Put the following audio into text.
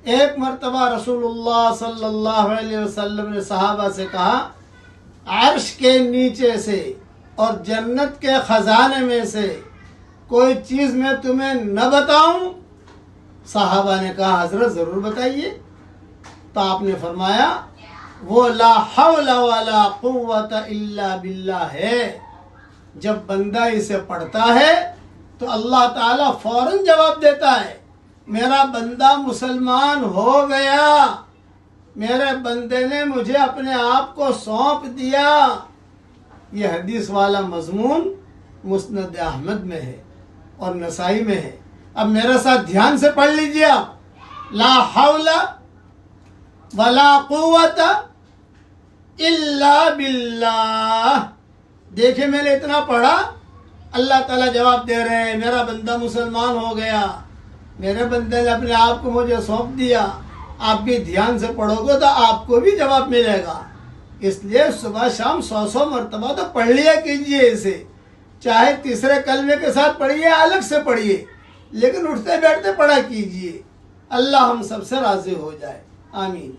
ایک مرتبہ رسول اللہ صلی اللہ علیہ وسلم نے صحابہ سے کہا عرش کے نیچے سے اور جنت کے خزانے میں سے کوئی چیز میں تمہیں نہ بتاؤں؟ صحابہ نے کہا حضرت ضرور بتائیے۔ تو آپ نے فرمایا وہ لا حول ولا قوت الا باللہ ہے۔ جب بندہ اسے پڑھتا ہے تو اللہ تعالیٰ فوراً جواب دیتا ہے میرا بندہ مسلمان ہو گیا، میرے بندے نے مجھے اپنے آپ کو سونپ دیا۔ یہ حدیث والا مضمون مسند احمد میں ہے اور نسائی میں ہے۔ اب میرے ساتھ دھیان سے پڑھ لیجئے آپ، لا حول ولا قوت الا باللہ۔ دیکھیں میں نے اتنا پڑھا، اللہ تعالیٰ جواب دے رہے ہیں میرا بندہ مسلمان ہو گیا، میرے بندے نے اپنے آپ کو مجھے سونپ دیا۔ آپ بھی دھیان سے پڑھو گے تو آپ کو بھی جواب ملے گا۔ اس لیے صبح شام 100 مرتبہ تو پڑھ لیا کیجئے اسے، چاہے تیسرے کلمے کے ساتھ پڑھیے الگ سے پڑھیے، لیکن اٹھتے بیٹھتے پڑھا کیجئے۔ اللہ ہم سب سے راضی ہو جائے، آمین۔